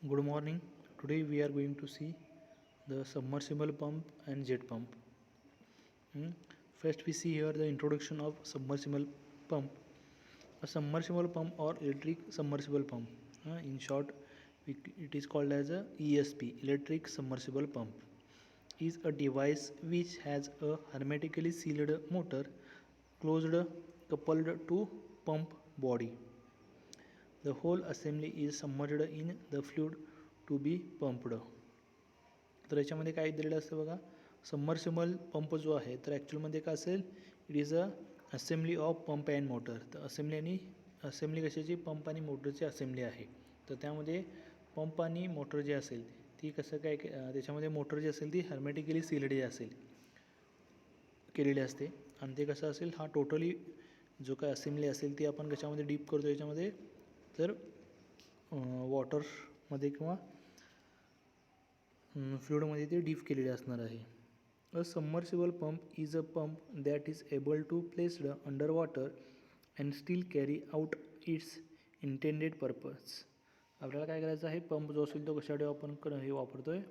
Good morning. Today we are going to see the submersible pump and jet pump. Hmm. First, we see here the introduction of submersible pump. A submersible pump or electric submersible pump. In short, it is called as a ESP, electric submersible pump. Is a device which has a hermetically sealed motor closed coupled to pump body. The whole assembly is submerged in the fluid to be pumped. तर याच्यामध्ये काय दिलेलं असतं बघा, submersible pump जो आहे तर ॲक्च्युअलमध्ये काय असेल, it is a assembly of pump and motor. तर असेंब्ली कशाची, पंप आणि मोटरची असेंब्ली आहे. तर त्यामध्ये पंप आणि मोटर जे असेल ती कसं काय त्याच्यामध्ये मोटर जी असेल ती हर्मेटिकली सिल्ड असेल केलेली असते. आणि ते कसं असेल, हा टोटली जो काय असेंब्ली असेल ती आपण कशामध्ये डीप करतो याच्यामध्ये, तर वॉटरमध्ये किंवा फ्लुइडमध्ये ते डीप केलेले असणार आहे. A submersible pump is a pump that is able to placed under water and still carry out its intended purpose. आपल्याला काय करायचं आहे, पंप जो असेल तो कशासाठी आपण हे वापरतो आहे,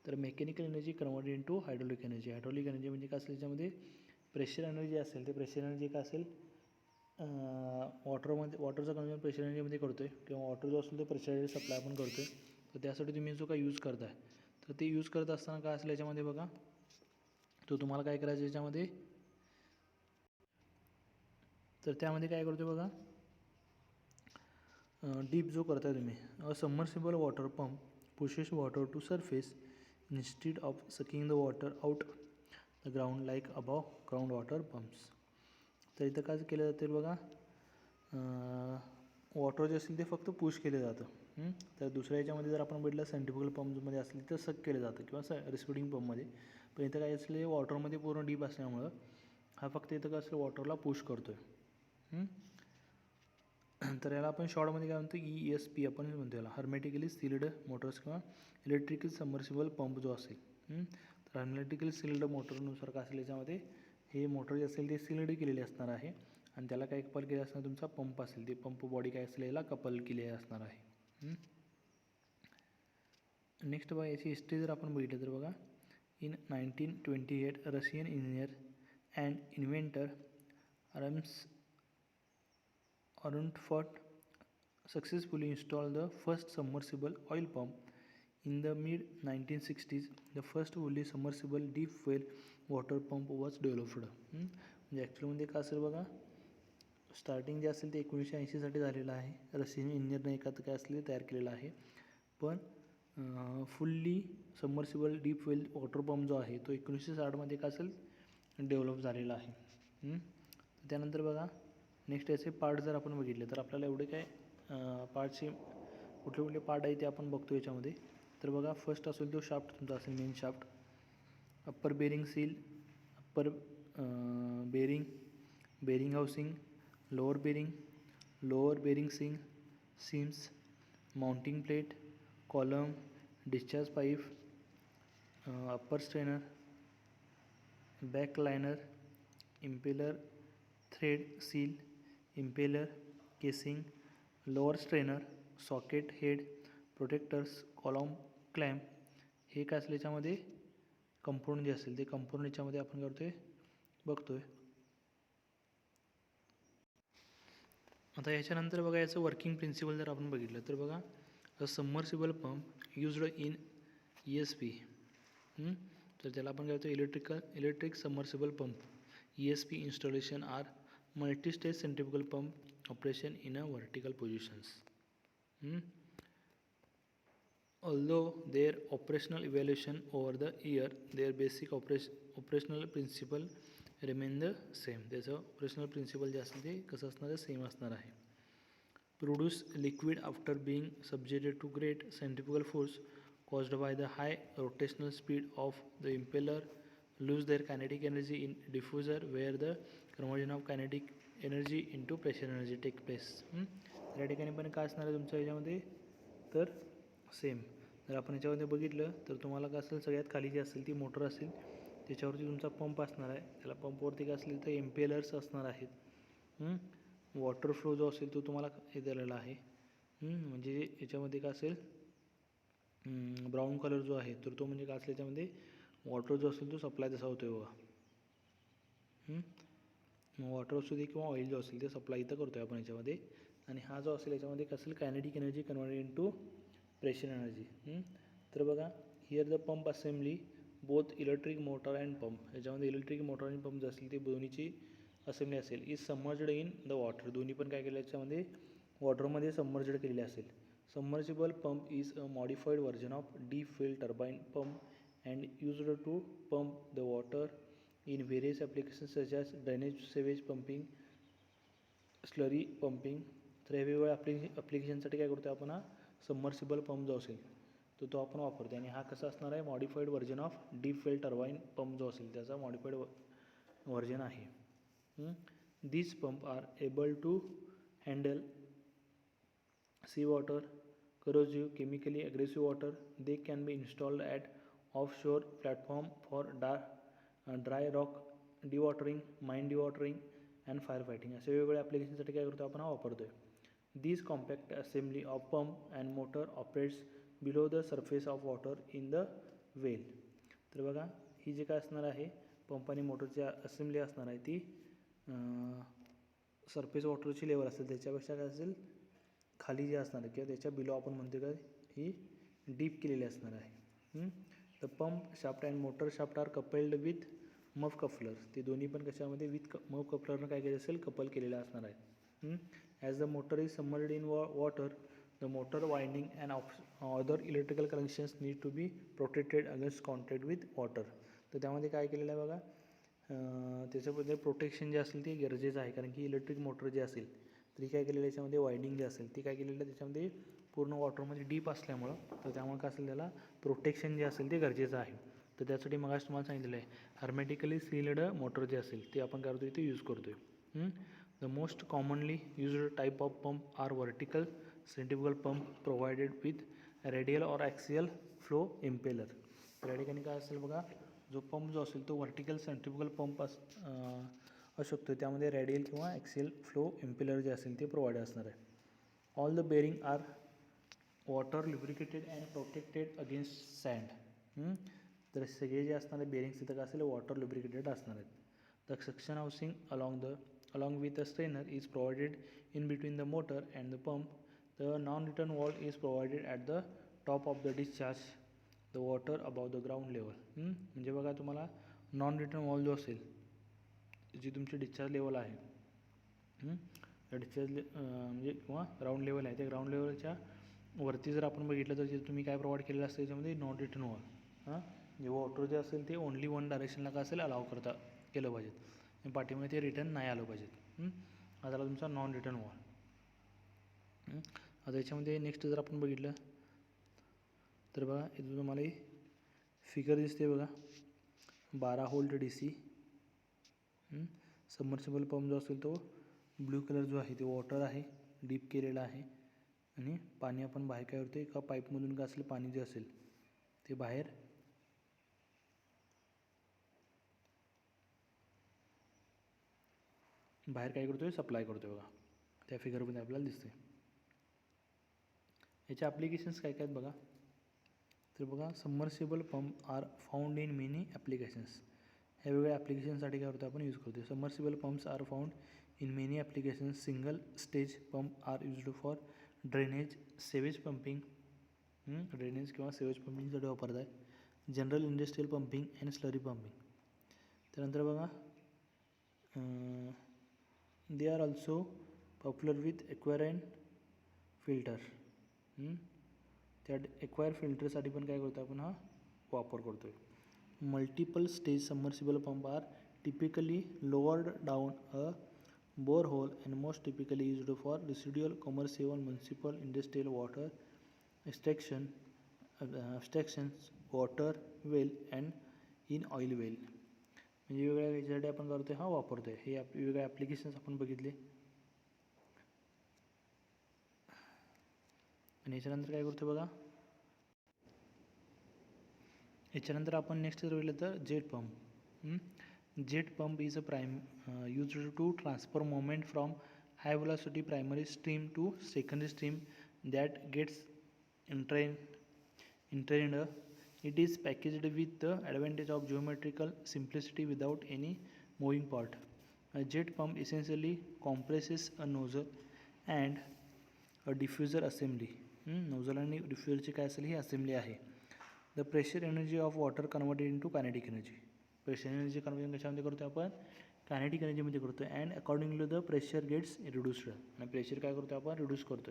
तर mechanical energy converted into hydraulic energy. Hydraulic energy म्हणजे काय असेल, त्याच्यामध्ये प्रेशर एनर्जी असेल, ते प्रेशर एनर्जी काय असेल, वॉटरचं कन्वर्जन प्रेशर एनर्जीमध्ये करतो आहे, किंवा वॉटर जो असेल तो प्रेशर सप्लाय आपण करतो आहे. तर त्यासाठी तुम्ही जो काय यूज करताय, तर ते यूज करत असताना काय असेल याच्यामध्ये बघा, तो तुम्हाला काय करायचं याच्यामध्ये, तर त्यामध्ये काय करतो बघा, डीप जो करताय तुम्ही, a submersible water pump pushes water to surface instead of sucking the water out the ground like above ground water pumps. तर इथं काय केलं जाते बघा, वॉटर जे असेल ते फक्त पुश केलं जातं. तर दुसऱ्या याच्यामध्ये जर आपण बघितलं सेंट्रिफ्युगल पंपमध्ये असले तर सक केलं जातं, किंवा रेस्पिडिंग पंपमध्ये. पण इथं काय असले, वॉटरमध्ये पूर्ण डीप असल्यामुळं हा फक्त इथं काय असेल वॉटरला पुश करतो आहे. तर याला आपण शॉर्टमध्ये काय म्हणतो, ESP आपण म्हणतो याला, हर्मेटिकली सील्ड मोटर्स किंवा इलेक्ट्रिकल सबमर्सिबल पंप जो असेल. तर हर्मेटिकली सील्ड मोटरनुसार काय असेल याच्यामध्ये, हे मोटर जे असेल ते सील्ड केलेले असणार आहे, आणि त्याला काय कपल केले असणार, तुमचा पंप असेल ते पंप बॉडी काय असेल याला कपल केले असणार आहे. नेक्स्ट बघा, याची हिस्ट्री जर आपण बघितलं तर बघा, in 1928 Russian engineer and inventor Arndt successfully installed the first submersible oil pump. In the mid-1960s, the first fully submersible deep well water pump was developed. म्हणजे ॲक्च्युअलमध्ये काय असेल बघा, स्टार्टिंग जे असेल ते 1980साठी झालेलं आहे. रशियन इंजिनियरने एखादं काय असेल तयार केलेलं आहे. पण फुल्ली सबमर्सिबल डीप वेल वॉटर पंप जो आहे तो 1960मध्ये काय असेल डेव्हलप झालेला आहे. त्यानंतर बघा, नेक्स्ट याचे पार्ट जर आपण बघितले तर आपल्याला एवढे काय पार्टचे कुठले कुठले पार्ट आहे ते आपण बघतो याच्यामध्ये. तर बघा, फर्स्ट असेल तो शाफ्ट तुमचा असेल, main shaft, upper bearing seal, upper bearing housing, lower bearing seams, mounting plate, column, discharge pipe, upper strainer, back liner, impeller, thread seal, impeller, casing, lower strainer, socket head, protectors, column clamp, हे काय असेल याच्यामध्ये component जे असेल ते component याच्यामध्ये आपण करतो आहे बघतो आहे. आता याच्यानंतर बघा, याचं वर्किंग प्रिन्सिपल जर आपण बघितलं तर बघा, a submersible pump used in ESP. तर त्याला आपण काय होतो, electric submersible pump ESP installation are multistage centrifugal pump operation in a vertical positions. Although their operational evaluation over the year, their basic operational principle remain the same. त्याचं operational principal जे असेल ते कसं असणार आहे, सेम असणार आहे. Produce liquid after being subjected to great centrifugal force caused by the high rotational speed of the impeller, lose their kinetic energy in diffuser where the conversion of kinetic energy into pressure energy take place. त्या ठिकाणी पण काय असणार आहे तुमच्या याच्यामध्ये, तर same. जर आपण याच्यामध्ये बघितलं तर तुम्हाला काय असेल, सगळ्यात खाली जी असेल ती मोटर असेल, त्याच्यावरती तुमचा पंप असणार आहे. त्याला पंपवरती काय असेल तर इम्पेलर्स असणार आहेत. वॉटर फ्लो जो असेल तो तुम्हाला हे दिलेला आहे. म्हणजे याच्यामध्ये काय असेल, ब्राऊन कलर जो आहे तर तो म्हणजे काय असेल याच्यामध्ये वॉटर जो असेल तो सप्लाय तसा होतो आहे बघा. वॉटर असू दे किंवा ऑइल जो असेल ते सप्लाय इथं करतो आहे आपण याच्यामध्ये. आणि हा जो असेल याच्यामध्ये काय असेल kinetic energy converted into pressure energy. तर बघा here the pump assembly both electric motor and pump, याच्यामध्ये इलेक्ट्रिक मोटर आणि पंप जे असतील ते दोन्हीची असेंब्ली असेल. Is submerged in the water, दोन्ही पण काय केलं याच्यामध्ये वॉटरमध्ये सबमर्ज्ड केलेले असेल. Submersible pump is a modified version of deep well turbine pump and used to pump the water in various applications such as drainage, sewage pumping, slurry pumping. तर हे वेगवेगळ्या ॲप्लिकेशनसाठी काय करतो आपण, हा सबमर्सिबल पंप जो असेल तो आपण वापरतो. आणि हा कसा असणार आहे, modified version of deep well turbine pump जो असेल त्याचा मॉडिफाईड व्हर्जन आहे. These pumps are able to handle seawater, corrosive, chemically aggressive water. They can be installed at offshore platform for dry rock dewatering, mine dewatering and firefighting. असे वेगवेगळे ॲप्लिकेशनसाठी काय करतो आपण, हा वापरतो आहे. These compact assembly of pump and motor operates below the surface of water in the well. तर बघा ही जे काय असणार आहे पंप आणि मोटरची असेंब्ली असणार आहे ती सरफेस वॉटरची लेवल असेल त्याच्यापेक्षा काय असेल खाली जे असणार आहे किंवा त्याच्या बिलो आपण म्हणतो काय ही डीप केलेली असणार आहे. The pump shaft and motor shaft are coupled with muff coupler, ते दोन्ही पण कशामध्ये विथ मफ कफलरनं काय केलं असेल कपल केलेलं असणार आहे. As the motor is submerged in water the motor winding and other electrical connections need to be protected against contact with water. तर त्यामध्ये काय केलेलं आहे बघा, त्याच्याबद्दल प्रोटेक्शन जे असेल ते गरजेचं आहे. कारण की इलेक्ट्रिक मोटर जे असेल तरी काय केलेलं याच्यामध्ये वायडिंग जे असेल ती काय केलेलं आहे त्याच्यामध्ये पूर्ण वॉटरमध्ये डीप असल्यामुळं तर त्यामुळे काय असेल त्याला प्रोटेक्शन जे असेल ते गरजेचं आहे. तर त्यासाठी मगाशी तुम्हाला सांगितलेलं आहे हर्मेटिकली सील्ड मोटर जे असेल ते आपण करतो इथे यूज करतो आहे. The most commonly used type of pump are vertical centrifugal pump provided with radial or axial flow impeller. तर या ठिकाणी काय असेल बघा, जो पंप जो असेल तो व्हर्टिकल सेंट्रिफ्युगल पंप असू शकतो, त्यामध्ये रेडियल किंवा ॲक्सियल फ्लो इम्पेलर जे असेल ते प्रोव्हाइड असणार आहे. All the bearing are water lubricated and protected against sand. तर सगळे जे असणारे बेरिंग्स तिथं काय असेल वॉटर लुब्रिकेटेड असणार आहेत. The suction housing along with a strainer is provided in between the motor and the pump. The non-return valve is provided at the top of the discharge the water above the ground level. म्हणजे बघा तुम्हाला non return wall जो असेल जी तुमची discharge level आहे discharge म्हणजे किंवा ground level आहे त्या ग्राउंड लेवलच्या वरती जर आपण बघितलं तर जे तुम्ही काय प्रोव्हाइड केलेलं असतं त्याच्यामध्ये नॉन रिटर्न वॉल, जे वॉटर जे असेल ते ओनली वन डायरेक्शनला काय असेल अलाव केलं पाहिजेत आणि पाठीमध्ये ते रिटर्न नाही आलं पाहिजेत. हा झाला तुमचा नॉन रिटर्न वॉल. आता याच्यामध्ये नेक्स्ट जर आपण बघितलं तर बघा इथं तुम्हाला फिगर दिसते बघा 12 व्होल्ट DC. सबमर्सिबल पंप जो असेल तो ब्ल्यू कलर जो आहे ते वॉटर आहे डीप केलेला आहे आणि पाणी आपण बाहेर काय करतो एका पाईपमधून काय असेल पाणी जे असेल ते बाहेर काय करतो आहे सप्लाय करतो आहे बघा, त्या फिगरमध्ये आपल्याला दिसते. याचे ॲप्लिकेशन्स काय काय आहेत बघा, तर बघा submersible pump are found in many applications. ह्या वेगवेगळ्या ॲप्लिकेशनसाठी काय करतो आपण यूज करतो. Submersible pumps are found in many applications. Single stage pump are used for drainage, sewage pumping, drainage किंवा सेवेज पंपिंगसाठी वापरत आहे. General industrial pumping and slurry pumping. त्यानंतर बघा they are also popular with aquarium filter. त्या aquarium फिल्टरसाठी पण काय करतो आपण हा वापर करतो आहे. Multiple stage submersible pump are typically lowered down a bore hole and most typically used for residual commercial municipal industrial water extractions water well and in oil well. म्हणजे वेगवेगळ्या याच्यासाठी आपण करतो आहे हा वापरतो आहे. हे वेगवेगळे ॲप्लिकेशन्स आपण बघितले. आणि याच्यानंतर काय करतो बघा, याच्यानंतर आपण नेक्स्ट जर बघितलं तर jet pump. Jet pump is a used to transfer moment from high velocity primary stream to secondary stream that gets entrained intended. It is packaged with the advantage of geometrical simplicity without any moving part. A jet pump essentially compresses a nozzle and a diffuser assembly. Nozzle आणि डिफ्युजरची काय असेल ही assembly आहे. The pressure energy of water converted into kinetic energy. Pressure energy conversion कशामध्ये करतो आपण kinetic एनर्जीमध्ये करतो and accordingly the pressure gets reduced. आणि प्रेशर काय करतो आपण रिड्यूस करतो.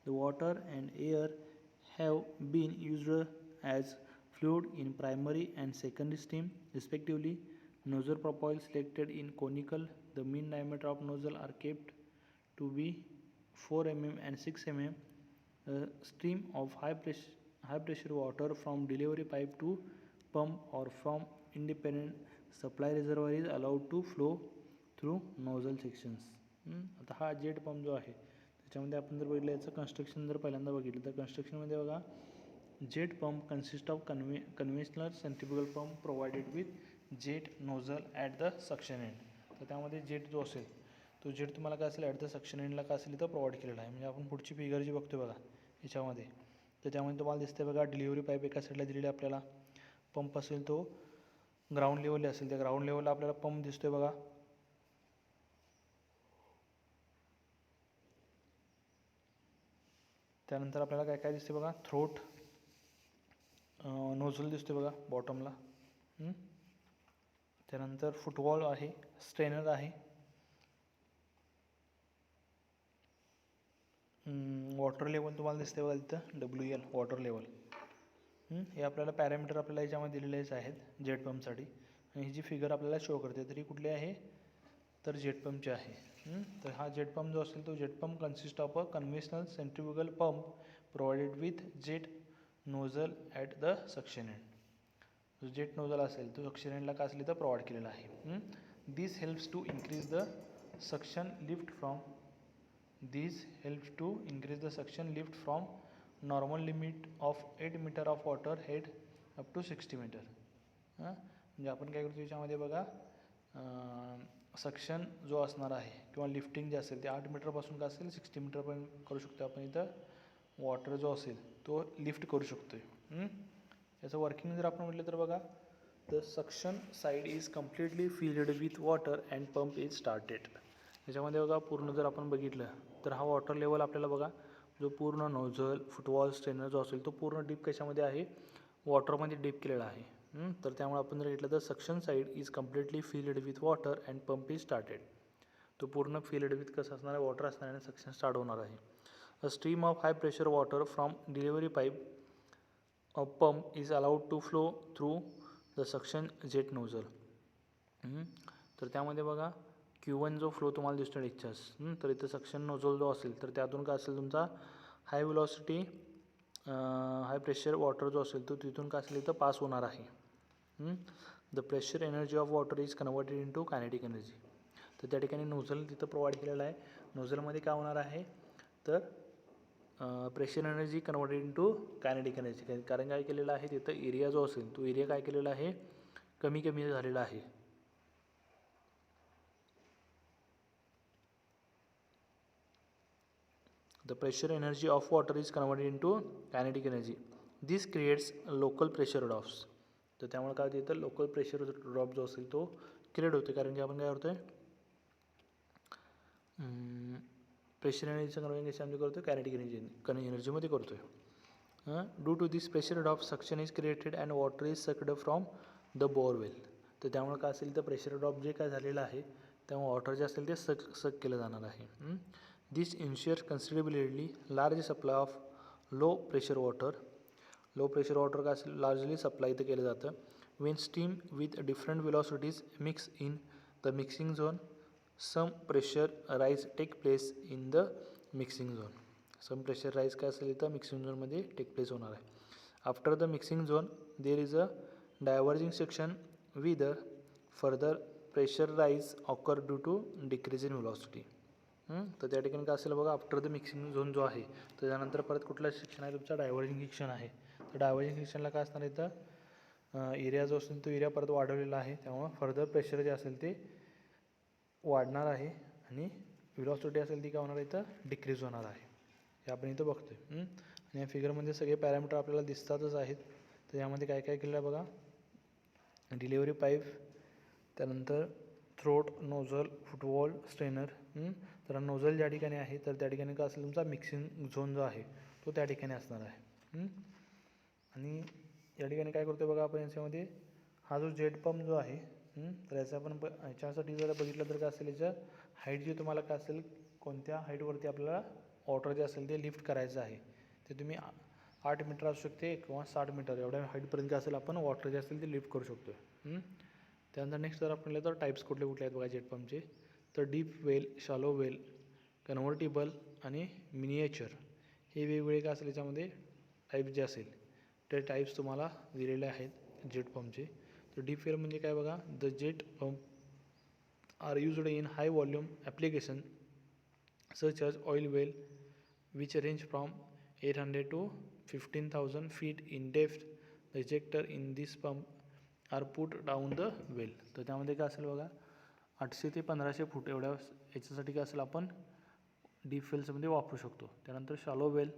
The water and air have been used as fluid in primary and secondary steam respectively. Nozzle profile selected in conical. The mean diameter of nozzle are kept to be 4 mm and 6 mm. A stream of high pressure water from delivery pipe to pump or from independent supply reservoir is allowed to flow through nozzle sections. आता हा jet pump जो आहे त्याच्यामध्ये आपण जर बघितलं याचं construction जर पहिल्यांदा बघितलं तर कन्स्ट्रक्शनमध्ये बघा jet pump consists of conventional centrifugal pump provided with jet nozzle at the suction end. तर त्यामध्ये जेट जो असेल तो जेट तुम्हाला काय असेल ॲट द सक्शन एंडला काय असेल इथं प्रोव्हाइड केलेला आहे. म्हणजे आपण पुढची फिगर जी बघतो बघा याच्यामध्ये तर त्यामध्ये तुम्हाला दिसते बघा डिलिव्हरी पाईप एका साईडला दिलेली आपल्याला. पंप असेल तो ग्राउंड लेवलला असेल त्या ग्राउंड लेवलला आपल्याला पंप दिसतोय बघा. त्यानंतर आपल्याला काय काय दिसते बघा थ्रोट नोझल दिसते बघा बॉटमला. त्यानंतर फुटवॉल आहे स्ट्रेनर आहे. वॉटर लेवल तुम्हाला दिसते बघा तिथं WL वॉटर लेवल. हे आपल्याला पॅरामीटर आपल्याला याच्यामध्ये दिलेलेच आहेत जेट पंपसाठी. आणि ही जी फिगर आपल्याला शो करते तरी कुठली आहे तर जेट पंपची आहे. तर हा जेट पंप जो असेल तो jet pump consist of a conventional centrifugal pump provided with jet nozzle at the suction end. जो जेट नोझल असेल तो सक्शन एंडला काय असेल तर प्रोव्हाइड केलेला आहे. This helps to increase the suction lift from normal limit of 8 metre of water head up to 60 metre. म्हणजे आपण काय करतो याच्यामध्ये बघा सक्शन जो असणार आहे किंवा लिफ्टिंग जे असेल ते 8 मीटरपासून काय असेल 60 मीटरपर्यंत करू शकतो आपण. इथं वॉटर जो असेल तो लिफ्ट करू शकतो. याचं वर्किंग जर आपण म्हटलं तर बघा the suction side is completely filled with water and pump is started. याच्यामध्ये बघा पूर्ण जर आपण बघितलं तर हा वॉटर लेवल आपल्याला बघा जो पूर्ण नोझल फुटवॉल स्ट्रेनर जो असेल तो पूर्ण डीप कशामध्ये आहे वॉटरमध्ये डीप केलेला आहे. तर त्यामुळे आपण जर घेतलं तर suction side is completely filled with water and pump is started. तो पूर्ण फिल्ड विथ कसं असणार आहे वॉटर असणार आहे आणि सक्शन स्टार्ट होणार आहे. A stream of high pressure water from delivery pipe or pump is allowed to flow through the suction jet nozzle. तर त्यामध्ये बघा Q1 जो फ्लो तुम्हाला दिसतो डिस्चार्ज. तर इथं सक्शन नोझल जो असेल तर त्यातून काय असेल तुमचा हाय वेलॉसिटी हाय प्रेशर वॉटर जो असेल तो तिथून काय असेल इथं पास होणार आहे. The pressure energy of water is converted into kinetic energy. तर त्या ठिकाणी नोझल तिथं प्रोव्हाइड केलेला आहे. नोझलमध्ये काय होणार आहे तर pressure energy converted into kinetic energy. कारण काय केलेलं आहे तिथं एरिया जो असेल तो एरिया काय केलेला आहे कमी कमी झालेला आहे. The pressure energy of water is converted into kinetic energy. This creates local pressure drops. तर त्यामुळे काय होतं लोकल प्रेशर ड्रॉप जो असेल तो क्रिएट होतो. कारण की आपण काय करतोय प्रेशर एनर्जीचं कन्वर्जन करतो कायनेटिक एनर्जीमध्ये करतो. Due to this pressure drop suction is created and water is sucked from the borewell. तर त्यामुळे काय असेल तर प्रेशर ड्रॉप जे काय झालेलं आहे त्यामुळे वॉटर जे असेल ते सक केलं जाणार आहे. This insures considerably large supply of low pressure water. Low pressure water काय असेल लार्जली सप्लाय इथं केलं जातं. When steam with different velocities mix in the mixing zone some pressure rise take place in the mixing zone. Some pressure rise काय असेल इथं mixing झोनमध्ये take place होणार आहे. After the mixing zone there is a diverging section with a further pressure rise occur due to decrease in velocity. तर त्या ठिकाणी काय असेल बघा आफ्टर द मिक्सिंग झोन जो आहे तर त्यानंतर परत कुठला सेक्शन आहे तुमचा डायव्हर्जिंग सेक्शन आहे. तर डायव्हर्जिंग सेक्शनला काय असणार इथं एरिया जो असेल तो एरिया परत वाढवलेला आहे. त्यामुळं फर्दर प्रेशर जे असेल ते वाढणार आहे आणि वेलॉसिटी असेल ती काय होणार इथं डिक्रीज होणार आहे. हे आपण इथं बघतोय. या फिगरमध्ये सगळे पॅरामीटर आपल्याला दिसतातच आहेत. तर यामध्ये काय काय केलं आहे बघा. डिलिव्हरी पाईप, त्यानंतर थ्रोट, नोझल, फुटवॉल, स्ट्रेनर. तर नोझल ज्या ठिकाणी आहे तर त्या ठिकाणी काय असेल तुमचा मिक्सिंग झोन जो आहे तो त्या ठिकाणी असणार आहे. आणि या ठिकाणी काय करतो बघा आपण याच्यामध्ये हा जो जेट पंप जो आहे तर याचा आपण ह्याच्यासाठी जर बघितलं तर काय असेल याचं हाईट जी तुम्हाला काय असेल कोणत्या हाईटवरती आपल्याला वॉटर जे असेल ते लिफ्ट करायचं आहे ते तुम्ही 8 मीटर असू शकते किंवा 60 मीटर एवढ्या हाईटपर्यंत काय असेल आपण वॉटर जे असेल ते लिफ्ट करू शकतो. त्यानंतर नेक्स्ट जर आपण तर टाईप्स कुठले कुठले आहेत बघा जेट पंपचे. तर डीप वेल, शॅलो वेल, कन्व्हर्टिबल आणि मिनिएचर हे वेगवेगळे काय असेल याच्यामध्ये टाईप जे असेल ते टाईप्स तुम्हाला दिलेले आहेत जेट पंपचे. तर डीप वेल म्हणजे काय बघा. The jet pump are used in high volume application such as oil well which range from 800 to 15,000 feet in depth. The ejector in this pump are put down the well. तर त्यामध्ये काय असेल बघा 800 ते 1500 फूट एवढ्या याच्यासाठी काय असेल आपण डीप वेल्समध्ये वापरू शकतो. त्यानंतर shallow well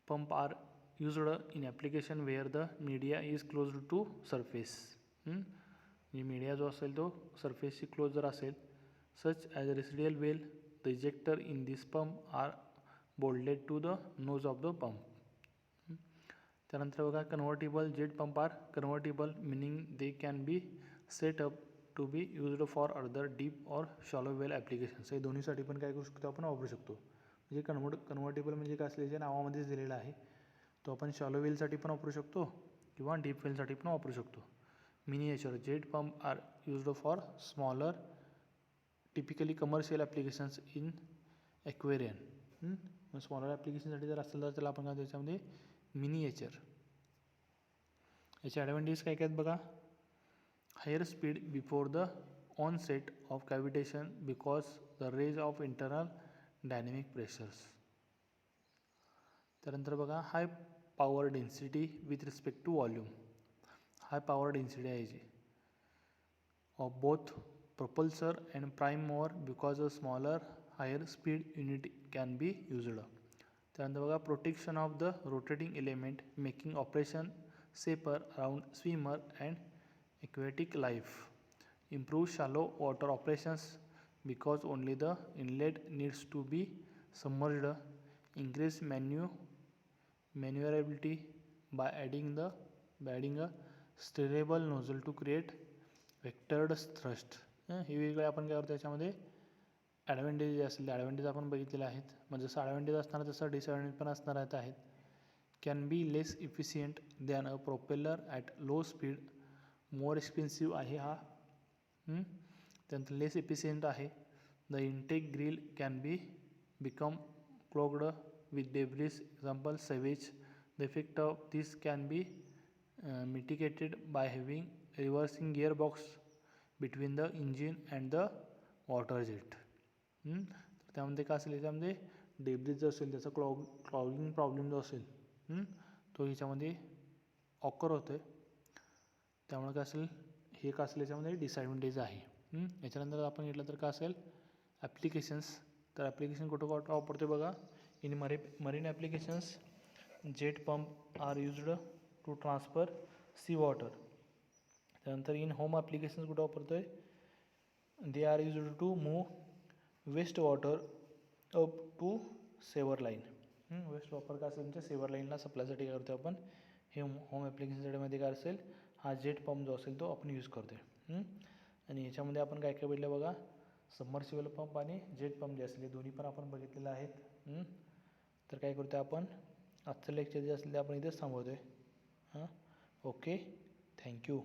pump are used in application where the media is close to surface. म्हणजे मीडिया जो असेल तो सरफेसशी क्लोज जर असेल such as a residual well. The ejector in this pump are bolted to the nose of the pump. त्यानंतर बघा convertible jet pump are convertible meaning they can be set up to be used for other deep और shallow well applications. हे दोन्हीसाठी पण काय करू शकतो आपण वापरू शकतो. म्हणजे कन्व्हर्टिबल म्हणजे काय असल्याच्या नावामध्येच दिलेलं आहे. तो आपण शॉलो वेलसाठी पण वापरू शकतो किंवा डीप वेलसाठी पण वापरू शकतो. Miniature jet pump are used for smaller typically commercial applications in aquarium. मग स्मॉलर ॲप्लिकेशनसाठी जर असेल तर त्याला आपण काय त्याच्यामध्ये मिनिएचर. याचे ॲडव्हान्टेज काय काय आहेत बघा. Higher speed before the onset of cavitation because the rage of internal dynamic pressures. त्यानंतर बघा high power density with respect to volume. High power density आहे याची of both propulsor and prime mover because a smaller higher speed unit can be used. त्यानंतर बघा protection of the rotating element making operation safer around swimmer and aquatic life. Improve shallow water operations because only the inlet needs to be submerged. Increase maneuverability by adding a steerable nozzle to create vectored thrust. हे वेगळे आपण काय करतो त्याच्यामध्ये advantage जे असतील advantage आपण बघितलेले आहेत. म्हणजे जसं ॲडव्हान्टेज असणार तसं डिसॲडव्हान्टेज पण असणार आहेत. Can be less efficient than a propeller at low speed. More expensive आहे हा. त्यानंतर लेस इफिशियंट आहे. The intake grill can be become clogged with debris example sewage. The effect of this can be mitigated by having reversing gear box between the engine and the water jet. तर त्यामध्ये काय असेल याच्यामध्ये debris जो असेल त्याचा clogging problem जो असेल तो ह्याच्यामध्ये ऑकर होतो आहे. त्यामुळे काय असेल हे काय असेल याच्यामध्ये डिसॲडव्हान्टेज आहे. याच्यानंतर आपण घेतलं तर काय असेल ॲप्लिकेशन्स. तर ॲप्लिकेशन कुठं वापरतो बघा. In marine applications jet pump are used to transfer sea water. त्यानंतर इन होम ॲप्लिकेशन्स कुठं वापरतो आहे they are used to move waste water up to sewer line. Waste water काय असेल तुमच्या सेवर लाईनला सप्लायसाठी काय करतो आपण हे होम ॲप्लिकेशनसाठी काय असेल हा जेट पंप जो असेल तो आपण यूज करतो आहे. आणि ह्याच्यामध्ये आपण काय काय बघितलं बघा सबमर्सिबल पंप आणि जेट पंप जे असेल हे दोन्ही पण आपण बघितलेलं आहेत. तर काय करतो आपण आजचं लेक्चर जे असेल ते आपण इथेच थांबवतो आहे. Okay, thank you.